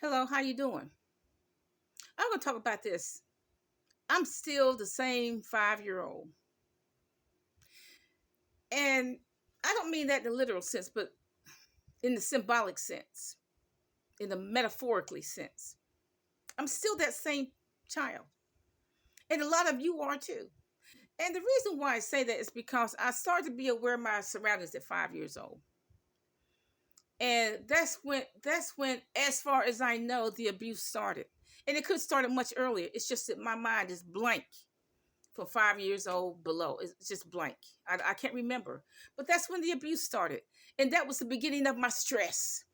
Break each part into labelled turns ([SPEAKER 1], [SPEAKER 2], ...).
[SPEAKER 1] Hello, how you doing? I'm going to talk about this. I'm still the same 5-year-old. And I don't mean that in the literal sense, but in the symbolic sense, in the metaphorically sense. I'm still that same child. And a lot of you are too. And the reason why I say that is because I started to be aware of my surroundings at 5 years old. And that's when, as far as I know, the abuse started. And it could have started much earlier. It's just that my mind is blank from 5 years old below. It's just blank. I can't remember. But that's when the abuse started. And that was the beginning of my stress.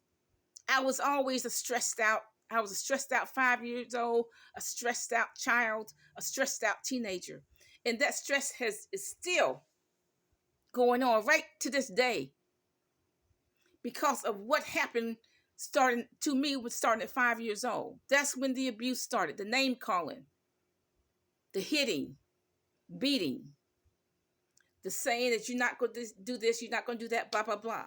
[SPEAKER 1] I was always I was a stressed out 5 years old, a stressed out child, a stressed out teenager. And that stress is still going on right to this day because of what happened starting to me was starting at 5 years old. That's when the abuse started, the name calling, the hitting, beating, the saying that you're not going to do this, you're not going to do that, blah, blah, blah.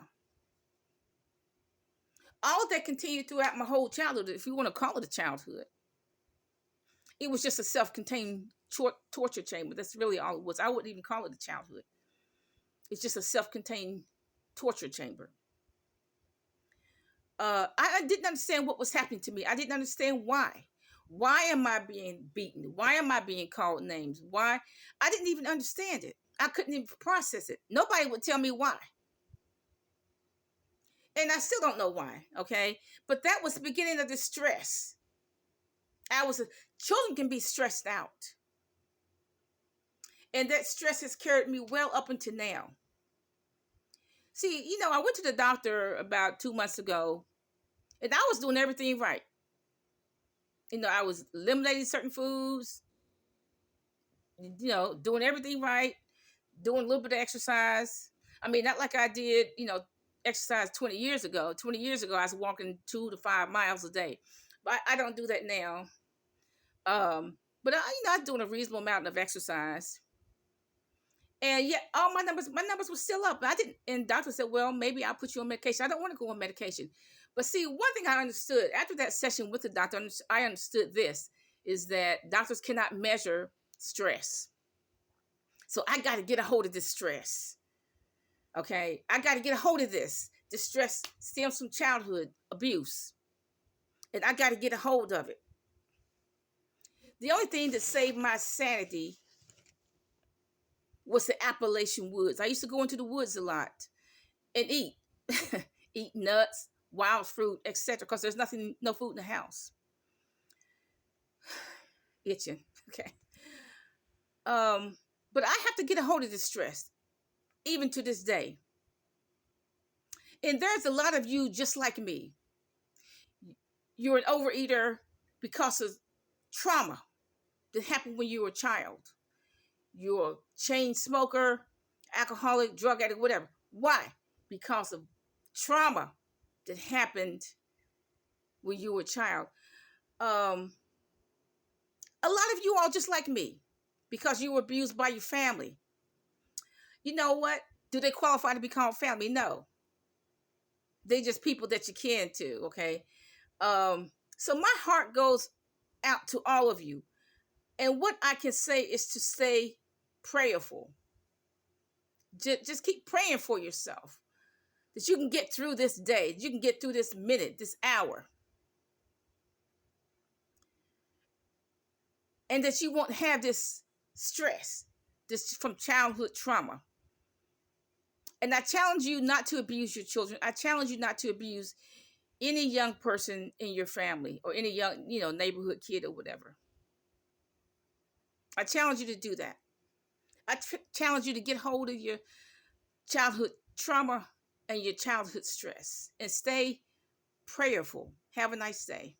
[SPEAKER 1] All of that continued throughout my whole childhood, if you want to call it a childhood. It was just a self-contained torture chamber. That's really all it was. I wouldn't even call it a childhood. It's just a self-contained torture chamber. I didn't understand what was happening to me. I didn't understand why. Why am I being beaten? Why am I being called names? Why? I didn't even understand it. I couldn't even process it. Nobody would tell me why. And I still don't know why, okay? But that was the beginning of the stress. Children can be stressed out. And that stress has carried me well up until now. See, I went to the doctor about 2 months ago, and I was doing everything right. I was eliminating certain foods, doing everything right, doing a little bit of exercise. I mean, not like I did, exercise 20 years ago. 20 years ago, I was walking 2 to 5 miles a day. But I don't do that now. But I'm doing a reasonable amount of exercise. And yet, all my numbers were still up. I didn't, and doctor said, well, maybe I'll put you on medication. I don't want to go on medication. But see, one thing I understood after that session with the doctor, I understood this, is that doctors cannot measure stress. So I got to get a hold of this stress. Okay, I got to get a hold of this. This stress stems from childhood abuse, and I got to get a hold of it. The only thing that saved my sanity was the Appalachian woods. I used to go into the woods a lot and eat, eat nuts, wild fruit, etc. Because there's no food in the house. Itching, okay. But I have to get a hold of this stress, even to this day. And there's a lot of you just like me. You're an overeater because of trauma that happened when you were a child. You're a chain smoker, alcoholic, drug addict, whatever. Why? Because of trauma that happened when you were a child. A lot of you all just like me because you were abused by your family. You know what? Do they qualify to be called family? No. They just people that you can to, okay? So my heart goes out to all of you. And what I can say is to stay prayerful. Just keep praying for yourself. That you can get through this day. That you can get through this minute, this hour. And that you won't have this stress. This from childhood trauma. And I challenge you not to abuse your children. I challenge you not to abuse any young person in your family or any young, neighborhood kid or whatever. I challenge you to do that. I challenge you to get hold of your childhood trauma and your childhood stress and stay prayerful. Have a nice day.